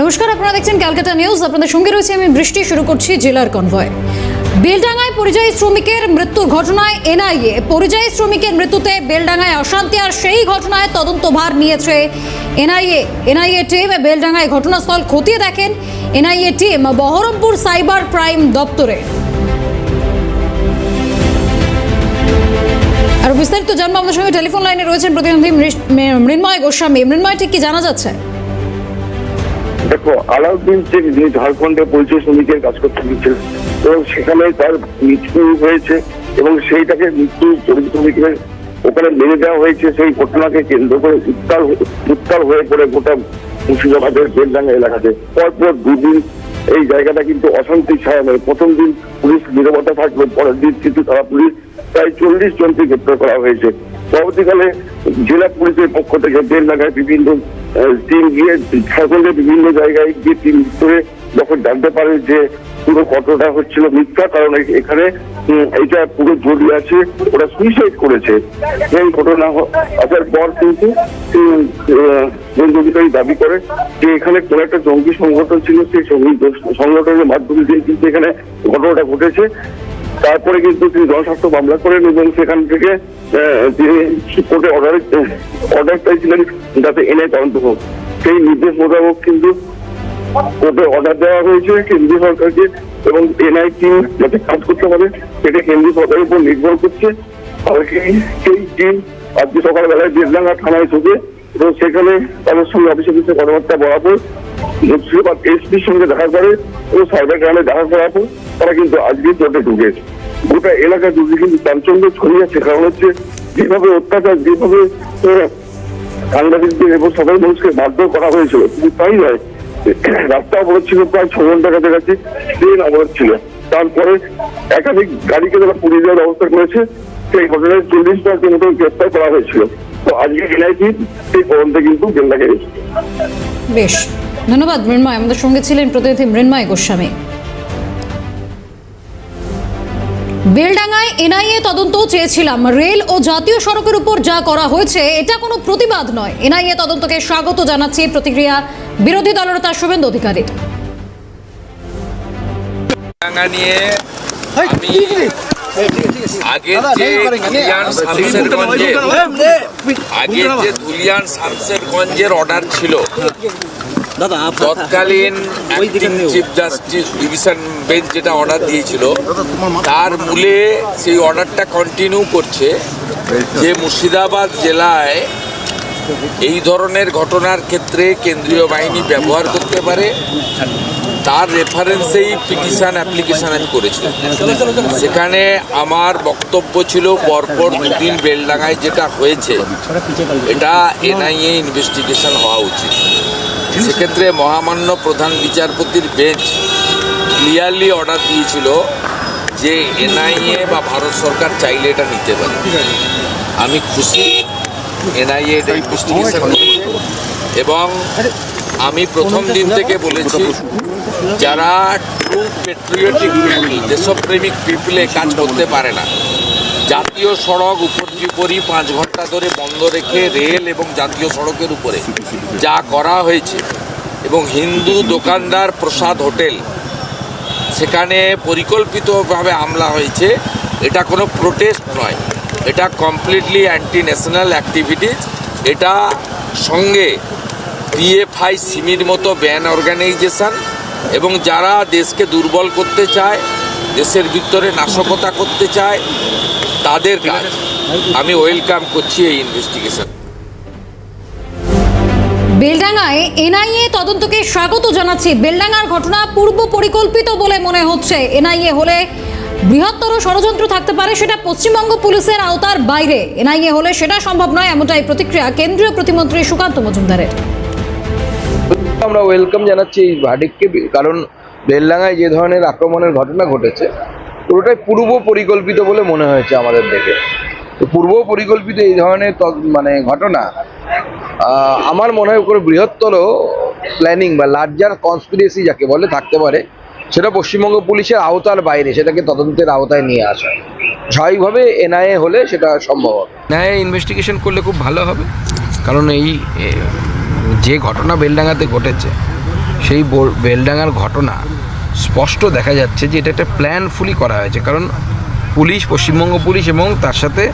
নমস্কার, আপনারা দেখছেন ক্যালকাটা নিউজ। আপনাদের সঙ্গে রয়েছে আমি বৃষ্টি। শুরু করছি জেলার কনভয়। বেলডাঙ্গায় পরিযায়ী শ্রমিকের মৃত্যুর ঘটনায় এনআইএ। পরিযায়ী শ্রমিকের মৃত্যুতে বেলডাঙ্গায় অশান্তি, আর সেই ঘটনায় তদন্তভার নিয়েছে এনআইএ টিম। বেলডাঙ্গায় ঘটনাস্থল খতিয়ে দেখেন NIA team Baharampur cyber crime দপ্তরে। আর বিস্তারিত জানবো, আমাদের সঙ্গে টেলিফোন লাইনে রয়েছেন প্রতিনিধি মৃন্ময় গোস্বামী। মৃন্ময়, ঠিক কি জানা যাচ্ছে? দেখো, আলাউদ্দিন শেখ যিনি ঝাড়খণ্ডে পরিচয় শ্রমিকের কাজ করতে গিয়েছিলেন এবং সেখানে তার মৃত্যু হয়েছে এবং সেইটাকে মৃত্যু পরিচয় শ্রমিকের ওখানে মেরে দেওয়া হয়েছে। সেই ঘটনাকে কেন্দ্র করে উত্তাল হয়ে পড়ে গোটা মুর্শিদাবাদের বেলডাঙ্গা এলাকাতে পরপর দুদিন এই জায়গাটা কিন্তু অশান্তি ছায়া নয়। প্রথম দিন পুলিশ নীরবতা থাকলো, পরের দিন কিন্তু তারা পুলিশ প্রায় 40 জনকে গ্রেপ্তার করা হয়েছে। পরবর্তীকালে জেলা পুলিশের পক্ষ থেকে বেলডাঙ্গায় বিভিন্ন টিম গিয়ে ঝাড়খণ্ডের বিভিন্ন জায়গায় গিয়ে টিম করে যখন জানতে পারে যে পুরো ঘটনাটা হচ্ছিল মিথ্যা, কারণ এখানে এটা পুরো জড়িয়ে আছে, ওরা সুইসাইড করেছে। এই ঘটনা আসার পর কিন্তু বন্ধুবিকারী দাবি করে যে এখানে কোন একটা জঙ্গি সংগঠন ছিল, সেই সংগঠনের মাধ্যমে দিয়ে কিন্তু এখানে ঘটনাটা ঘটেছে। তারপরে কিন্তু তিনি জনস্বার্থ মামলা করেন এবং সেখান থেকে তিনি কোর্টে অর্ডার চাইছিলেন যাতে এনআইএ তদন্ত হোক। সেই নির্দেশ মোতাবেক কিন্তু কোর্টে অর্ডার দেওয়া হয়েছে কেন্দ্রীয় সরকারকে এবং এনআইএ টিম যাতে কাজ করতে পারে সেটা কেন্দ্রীয় সরকারের উপর নির্ভর করছে। সেই টিম আজকে সকালবেলায় বেলডাঙ্গা থানায় ঢুকে এবং সেখানে তাদের সঙ্গে অফিসে কথাবার্তা বলার পর মুর্শিদাবাদ এসপির সঙ্গে দেখা করে এবং সাইবার ক্রাইমে দেখা করার পর তারা কিন্তু আজকে কোর্টে ঢুকেছে। গোটা এলাকা জুড়ে কিন্তু চাঞ্চল্য ছড়িয়েছে, কারণ হচ্ছে যেভাবে অত্যাচার, যেভাবে সাংবাদিকদের এবং সকল মানুষকে মারধর করা হয়েছিল, কিন্তু তাই নয়, রাস্তা অবরোধ ছিল প্রায় 6 ঘন্টা কাছাকাছি, ট্রেন অবরোধ ছিল। তারপরে একাধিক গাড়িকে তারা পুড়িয়ে দেওয়ার ব্যবস্থা করেছে। সেই ঘটনায় 40 জনকে মতো গ্রেপ্তার করা হয়েছিল। তো আজকে এনআইএ সেই তদন্তে কিন্তু বেলডাঙ্গায় এসেছে। বেশ, ধন্যবাদ মৃন্ময়। আমাদের সঙ্গে ছিলেন প্রতিনিধি মৃন্ময় গোস্বামী। বেলডাঙ্গায় এনআইএ তদন্ত চেয়েছিলাম। রেল ও জাতীয় সড়কের উপর যা করা হয়েছে এটা কোনো প্রতিবাদ নয়। এনআইএ তদন্তকে স্বাগত জানাচ্ছি, প্রতিক্রিয়া বিরোধী দলনেতা শুভেন্দু অধিকারীর। নিয়ে আমি আগের যে ধুলিয়ান শামসেরগঞ্জের অর্ডার ছিল, তৎকালীন চিফ জাস্টিস ডিভিশন বেঞ্চ যেটা অর্ডার দিয়েছিল তার মূলে সেই অর্ডারটা কন্টিনিউ করছে যে মুর্শিদাবাদ জেলায় এই ধরনের ঘটনার ক্ষেত্রে কেন্দ্রীয় বাহিনী ব্যবহার করতে পারে, তার রেফারেন্সেই পিটিশন অ্যাপ্লিকেশন আমি করেছিলাম। সেখানে আমার বক্তব্য ছিল পরপর দুদিন বেলডাঙ্গায় যেটা হয়েছে এটা এনআইএ ইনভেস্টিগেশন হওয়া উচিত। সেক্ষেত্রে মহামান্য প্রধান বিচারপতির বেঞ্চ ক্লিয়ারলি অর্ডার দিয়েছিল যে এনআইএ বা ভারত সরকার চাইলে এটা নিতে পারে। আমি খুশি এনআইএ এটা ইনভেস্টিগেশন করেছে এবং আমি প্রথম দিন থেকে বলেছি যারা ট্রু পেট্রিয়টিক পিপল, দেশপ্রেমিক পিপলে কাজ করতে পারে না, জাতীয় সড়ক উপরি 5 ঘন্টা ধরে বন্ধ রেখে রেল এবং জাতীয় সড়কের উপরে যা করা হয়েছে এবং হিন্দু দোকানদার প্রসাদ হোটেল সেখানে পরিকল্পিতভাবে হামলা হয়েছে, এটা কোনো প্রোটেস্ট নয়, এটা কমপ্লিটলি অ্যান্টি ন্যাশনাল অ্যাক্টিভিটিস। এটা সঙ্গে পিএফআই সিমির মতো ব্যান অর্গানাইজেশন এবং যারা দেশকে দুর্বল করতে চায়, দেশের ভিতরে নাশকতা করতে চায়, তাদের কাজ। আমি ওয়েলকাম করছি এই ইনভেস্টিগেশন। বেলডাঙ্গায় এনআইএ তদন্তকে স্বাগত জানাচ্ছি। বেলডাঙ্গার ঘটনা পূর্ব পরিকল্পিত বলে মনে হচ্ছে। এনআইএ হলে বৃহত্তর ষড়যন্ত্র থাকতে পারে, সেটা পশ্চিমবঙ্গ পুলিশের আওতার বাইরে। এনআইএ হলে সেটা সম্ভব নয়, এমনটাই প্রতিক্রিয়া কেন্দ্রীয় প্রতিমন্ত্রী সুকান্ত মজুমদারের। আমরা ওয়েলকাম জানাচ্ছি এই ভার্ডিক্টকে, কারণ বেলডাঙ্গায় যে ধরনের আক্রমণের ঘটনা ঘটেছে পুরোটাই পূর্ব পরিকল্পিত বলে মনে হয়েছে আমাদের দেখে। তো পূর্ব পরিকল্পিত এই ধরনের ঘটনা আমার মনে হয় কোনো বৃহত্তর প্ল্যানিং বা লার্জার কনস্পিরেসি যাকে বলে থাকতে পারে, সেটা পশ্চিমবঙ্গ পুলিশের আওতার বাইরে, সেটাকে তদন্তের আওতায় নিয়ে আসা। স্বাভাবিকভাবে এনআইএ হলে সেটা সম্ভব হবে। এনআইএ ইনভেস্টিগেশন করলে খুব ভালো হবে, কারণ এই যে ঘটনা বেলডাঙ্গাতে ঘটেছে সেই বেলডাঙার ঘটনা স্পষ্ট দেখা যাচ্ছে যে এটা একটা প্ল্যানফুলি করা হয়েছে। কারণ পুলিশ, পশ্চিমবঙ্গ পুলিশ এবং তার সাথে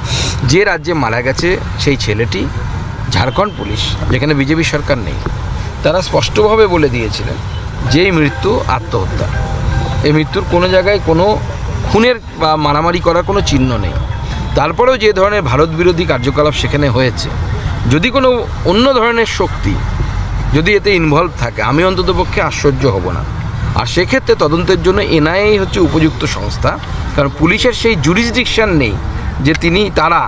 যে রাজ্যে মারা গেছে সেই ছেলেটি, ঝাড়খণ্ড পুলিশ যেখানে বিজেপি সরকার নেই, তারা স্পষ্টভাবে বলে দিয়েছিলেন যে এই মৃত্যু আত্মহত্যা। এই মৃত্যুর কোনো জায়গায় কোনো খুনের বা মারামারি করার কোনো চিহ্ন নেই। তারপরেও যে ধরনের ভারত বিরোধী কার্যকলাপ সেখানে হয়েছে, যদি কোনো অন্য ধরনের শক্তি যদি এতে ইনভলভ থাকে, আমি অন্ততপক্ষে আশ্চর্য হব না। আর সেক্ষেত্রে তদন্তের জন্য এনআইএ হচ্ছে উপযুক্ত সংস্থা, কারণ পুলিশের সেই জুরিসডিকশন নেই যে তারা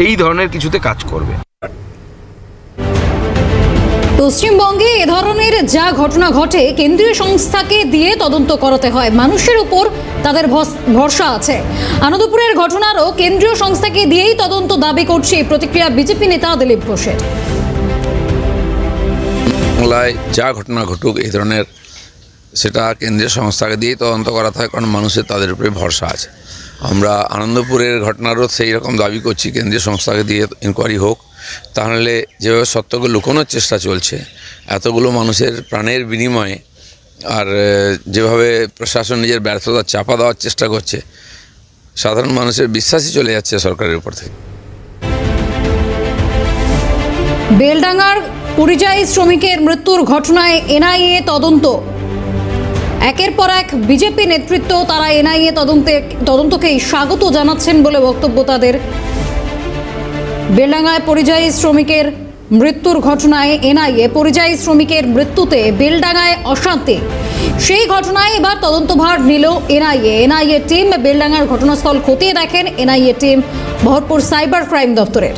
এই ধরনের কিছুতে কাজ করবে। পশ্চিমবঙ্গে এ ধরনের যা ঘটনা ঘটে কেন্দ্রীয় সংস্থাকে দিয়ে তদন্ত করাতে হয়, মানুষের উপর তাদের ভরসা আছে। আনন্দপুরের ঘটনারও কেন্দ্রীয় সংস্থাকে দিয়েই তদন্ত দাবি করছে প্রতিক্রিয়া বিজেপি নেতা দিলীপ ঘোষের। বাংলায় যা ঘটনা ঘটুক এই ধরনের সেটা কেন্দ্রীয় সংস্থাকে দিয়েই তদন্ত করাতে হয়, কারণ মানুষের তাদের উপরে ভরসা আছে। আমরা আনন্দপুরের ঘটনারও সেই রকম দাবি করছি, কেন্দ্রীয় সংস্থাকে দিয়ে ইনকোয়ারি হোক। তাহলে যেভাবে সত্যকে লুকোনোর চেষ্টা চলছে এতগুলো মানুষের প্রাণের বিনিময়ে, আর যেভাবে প্রশাসন নিজের ব্যর্থতা চাপা দেওয়ার চেষ্টা করছে, সাধারণ মানুষের বিশ্বাসই চলে যাচ্ছে সরকারের উপর থেকে। বেলডাঙ্গার পরিযায়ী শ্রমিকের মৃত্যুর ঘটনায় এনআইএ তদন্ত। একের পর এক বিজেপি নেতৃত্ব তারা এনআইএ তদন্তকেই স্বাগত জানাচ্ছেন বলে বক্তব্য তাদের। বেলডাঙ্গায় পরিযায়ী শ্রমিকের মৃত্যুর ঘটনায় এনআইএ, পরিযায়ী শ্রমিকের মৃত্যুতে বেলডাঙ্গায় অশান্তি, সেই ঘটনায় এবার তদন্তভার নিল এনআইএ। এনআইএ টিম বেলডাঙ্গার ঘটনাস্থল খতিয়ে দেখেন। NIA team Baharampur cyber crime দপ্তরের।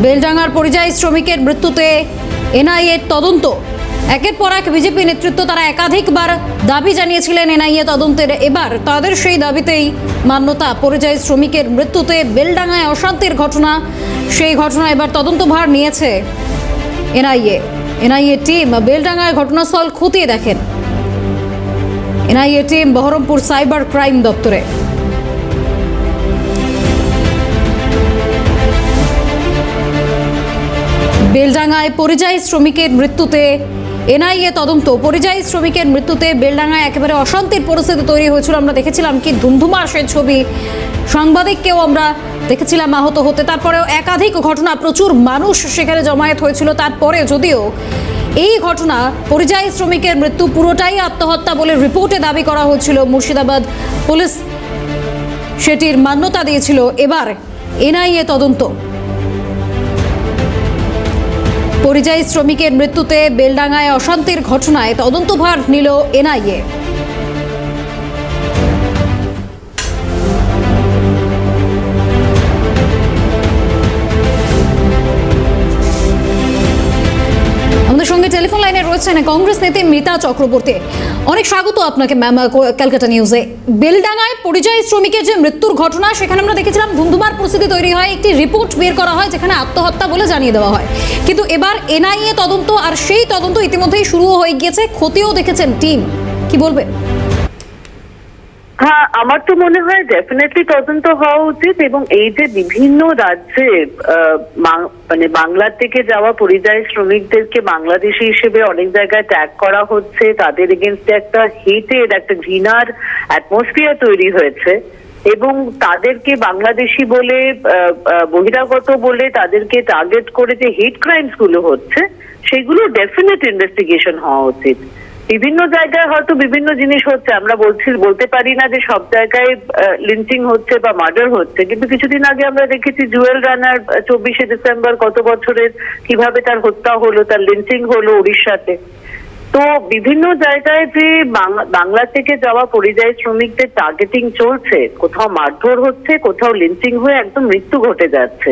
বেলডাঙ্গার পরিযায়ী শ্রমিকের মৃত্যুতে এনআইএ তদন্ত। একের পর এক বিজেপি নেতৃত্ব তারা একাধিকবার দাবি জানিয়েছিলেন এনআইএ তদন্তের, এবার তাদের সেই দাবিতেই মান্যতা। পরিযায়ী শ্রমিকের মৃত্যুতে বেলডাঙ্গায় অশান্তির ঘটনা, সেই ঘটনা এবার তদন্তভার নিয়েছে এনআইএ। এনআইএ টিম বেলডাঙ্গায় ঘটনাস্থল খতিয়ে দেখেন। NIA team Baharampur cyber crime দপ্তরে। বেলডাঙ্গায় পরিযায়ী শ্রমিকের মৃত্যুতে এনআইএ তদন্ত। পরিযায়ী শ্রমিকের মৃত্যুতে বেলডাঙ্গায় একেবারে অশান্তির পরিস্থিতি তৈরি হয়েছিল। আমরা দেখেছিলাম কি ধুমধুমার সেই ছবি, সাংবাদিককেও আমরা দেখেছিলাম আহত হতে। তারপরেও একাধিক ঘটনা, প্রচুর মানুষ সেখানে জমায়েত হয়েছিল। তারপরে যদিও এই ঘটনা পরিযায়ী শ্রমিকের মৃত্যু পুরোটাই আত্মহত্যা বলে রিপোর্টে দাবি করা হয়েছিল, মুর্শিদাবাদ পুলিশ সেটির মান্যতা দিয়েছিল। এবার এনআইএ তদন্ত। পরিযায়ী শ্রমিকের মৃত্যুতে বেলডাঙ্গায় অশান্তির ঘটনায় তদন্তভার নিল এনআইএ। আমাদের সঙ্গে টেলিফোন লাইনে রয়েছেন কংগ্রেস নেত্রী মিতা চক্রবর্তী। অনেক স্বাগত আপনাকে ম্যাম ক্যালকাটা নিউজে। বেলডাঙ্গায় পরিযায়ী শ্রমিকের যে মৃত্যুর ঘটনা, সেখানে আমরা দেখেছিলাম ধুমধুমার পরিস্থিতি তৈরি হয়, একটি রিপোর্ট বের করা হয় যেখানে আত্মহত্যা বলে জানিয়ে দেওয়া হয়। কিন্তু এবার এনআইএ তদন্ত, আর সেই তদন্ত ইতিমধ্যেই শুরু হয়ে গিয়েছে, ক্ষতিও দেখেছেন টিম, কি বলবেন? হ্যাঁ, আমার তো মনে হয় ডেফিনেটলি তদন্ত হওয়া উচিত। এবং এই যে বিভিন্ন রাজ্যে মানে বাংলার থেকে যাওয়া পরিযায়ী শ্রমিকদেরকে বাংলাদেশি হিসেবে অনেক জায়গায় ট্যাগ করা হচ্ছে, তাদের এগেনস্টে একটা হেটের, একটা ঘৃণার অ্যাটমসফিয়ার তৈরি হয়েছে, এবং তাদেরকে বাংলাদেশি বলে, বহিরাগত বলে তাদেরকে টার্গেট করে যে হেট ক্রাইমস গুলো হচ্ছে, সেগুলো ডেফিনেট ইনভেস্টিগেশন হওয়া উচিত। বিভিন্ন জায়গায় হয়তো বিভিন্ন জিনিস হচ্ছে, আমরা বলতে পারি না যে সব জায়গায় লিঞ্চিং হচ্ছে বা মার্ডার হচ্ছে, কিন্তু কিছুদিন আগে আমরা দেখেছি জুয়েল রানার 24শে ডিসেম্বর গত বছরের কিভাবে তার হত্যা হলো, তার লিঞ্চিং হলো উড়িষ্যাতে। তো বিভিন্ন জায়গায় যে বাংলা থেকে যাওয়া পরিযায়ী শ্রমিকদের টার্গেটিং চলছে, কোথাও মারধর হচ্ছে, কোথাও লিঞ্চিং হয়ে একদম মৃত্যু ঘটে যাচ্ছে,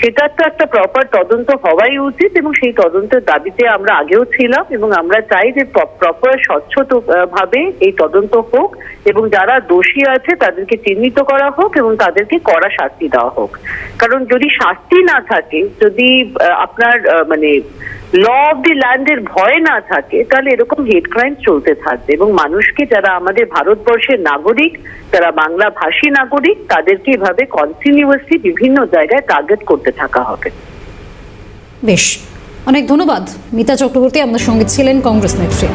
সেটার তো একটা প্রপার তদন্ত হওয়াই উচিত। এবং সেই তদন্তের দাবিতে আমরা আগেও ছিলাম, এবং আমরা চাই যে প্রপার স্বচ্ছ ভাবে এই তদন্ত হোক, এবং যারা দোষী আছে তাদেরকে চিহ্নিত করা হোক এবং তাদেরকে কড়া শাস্তি দেওয়া হোক। কারণ যদি শাস্তি না থাকে, যদি আপনার মানে ল অফ দি ল্যান্ডের ভয় না থাকে, তাহলে এরকম হেট ক্রাইম চলতে থাকবে। এবং মানুষকে, যারা আমাদের ভারতবর্ষের নাগরিক, যারা বাংলা ভাষী নাগরিক, তাদেরকে এভাবে কন্টিনিউয়াসলি বিভিন্ন জায়গায় টার্গেট করতে থাকা হবে। বেশ, অনেক ধন্যবাদ মিতা চক্রবর্তী, আমাদের সঙ্গে ছিলেন কংগ্রেস নেত্রী।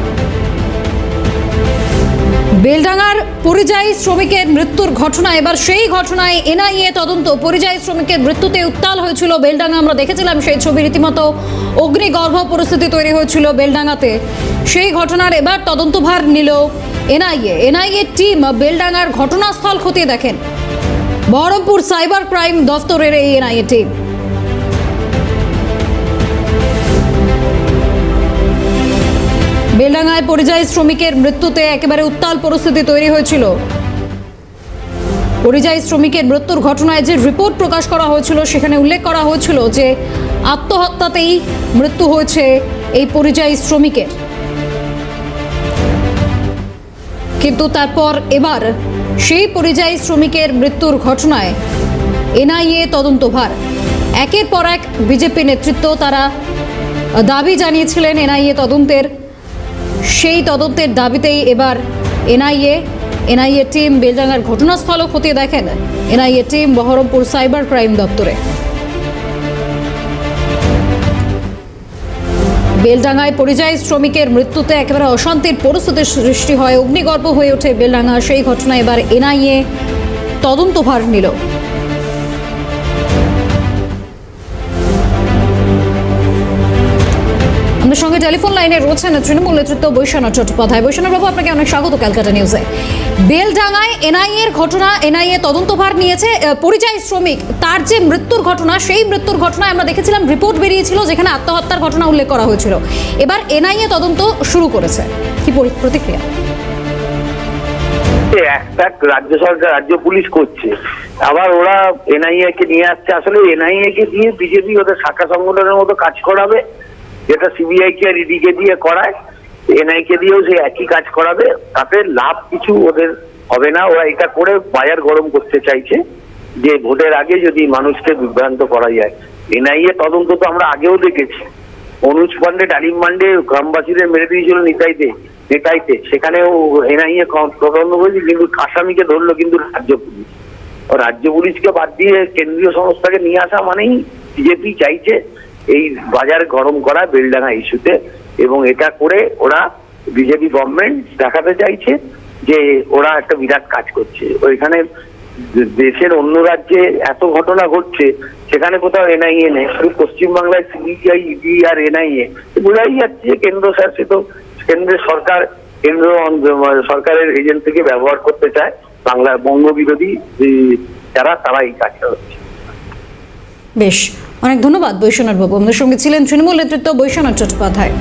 বেলডাঙ্গার পরিযায়ী শ্রমিকের মৃত্যুর ঘটনা, এবার সেই ঘটনায় এনআইএ তদন্ত। পরিযায়ী শ্রমিকের মৃত্যুতে উত্তাল হয়েছিল বেলডাঙ্গা, আমরা দেখেছিলাম সেই ছবি, রীতিমতো অগ্নিগর্ভ পরিস্থিতি তৈরি হয়েছিল বেলডাঙ্গাতে। সেই ঘটনার এবার তদন্তভার নিল এনআইএ। এনআইএ টিম বেলডাঙ্গার ঘটনাস্থল খতিয়ে দেখেন। বহরমপুর সাইবার ক্রাইম দফতরের এই এনআইএ টিম। বেলডাঙ্গায় পরিযায়ী শ্রমিকের মৃত্যুতে একেবারে উত্তাল পরিস্থিতি তৈরি হয়েছিল। পরিযায়ী শ্রমিকের মৃত্যুর ঘটনায় যে রিপোর্ট প্রকাশ করা হয়েছিল সেখানে উল্লেখ করা হয়েছিল যে আত্মহত্যাতেই মৃত্যু হয়েছে এই পরিযায়ী শ্রমিকের। কিন্তু তারপর এবার সেই পরিযায়ী শ্রমিকের মৃত্যুর ঘটনায় এনআইএ তদন্তভার। একের পর এক বিজেপি নেতৃত্ব তারা দাবি জানিয়েছিলেন এনআইএ তদন্তের। সেই তদন্তের দাবিতেই এবার এনআইএ টিম বেলডাঙ্গার ঘটনাস্থলও খতিয়ে দেখেন। NIA team Baharampur cyber crime দপ্তরে। বেলডাঙ্গায় পরিযায়ী শ্রমিকের মৃত্যুতে একেবারে অশান্তির পরিস্থিতির সৃষ্টি হয়, অগ্নিগর্ভ হয়ে ওঠে বেলডাঙ্গা। সেই ঘটনায় এবার এনআইএ তদন্তভার নিল। আমাদের সঙ্গে টেলিফোন লাইনে রয়েছেন তৃণমূল নেতৃত্ব বৈশ্বনাথ চট্টোপাধ্যায়। বৈশ্বনাথবাবু, আপনাকে অনেক স্বাগত ক্যালকাটা নিউজে। বেলডাঙ্গায় এনআইএর ঘটনা, এনআইএ তদন্তভার নিয়েছে। পরিযায়ী শ্রমিক তার যে মৃত্যুর ঘটনা, সেই মৃত্যুর ঘটনায় আমরা দেখেছিলাম রিপোর্ট বেরিয়েছিল যেখানে আত্মহত্যার ঘটনা উল্লেখ করা হয়েছিল। এবার এনআইএ তদন্ত শুরু করেছে, কি প্রতিক্রিয়া? একটা রাজ্য সরকার, রাজ্য পুলিশ করছে, আবার ওরা এনআইএ কে নিয়ে আসছে। আসলে এনআইএ কে দিয়ে বিজেপি ওদের শাখা সংগঠনের মতো কাজ করাবে, যেটা সিবিআই কে আর ইডি কে দিয়ে করায়, এনআই কে দিয়েও সেই একই কাজ করাবে। তাতে লাভ কিছু ওদের হবে না। ওরা এটা করে বাজার গরম করতে চাইছে যে ভোটের আগে যদি মানুষকে বিভ্রান্ত করা যায়। এনআইএ তদন্ত তো আমরা আগেও দেখেছি। অনুজ পান্ডে, ডালিম মান্ডে গ্রামবাসীদের মেরে দিয়েছিল নেতাইতে, সেখানেও এনআইএ তদন্ত করেছে, কিন্তু আসামিকে ধরলো কিন্তু রাজ্য পুলিশ। রাজ্য পুলিশকে বাদ দিয়ে কেন্দ্রীয় সংস্থাকে নিয়ে আসা মানেই বিজেপি চাইছে এই বাজার গরম করা বেলডাঙ্গা ইস্যুতে। এবং এটা করে ওরা বিজেপি গভর্নমেন্ট দেখাতে চাইছে যে ওরা একটা বিরাট কাজ করছে। ওইখানে দেশের অন্য রাজ্যে এত ঘটনা ঘটছে, সেখানে কোথাও এনআইএ নেই, শুধু পশ্চিমবাংলায় সিবিআই, ইডি আর এনআইএ। বোঝাই যাচ্ছে যে কেন্দ্র শাসিত, কেন্দ্রের সরকার, কেন্দ্র সরকারের এজেন্সিকে ব্যবহার করতে চায়। বাংলার বঙ্গ বিরোধী তারা এই কাজটা হচ্ছে। বেশ, অনেক ধন্যবাদ বৈশ্বনাথ বাবু। আমাদের সঙ্গে ছিলেন তৃণমূল নেতৃত্ব বৈশ্বনাথ চট্টোপাধ্যায়।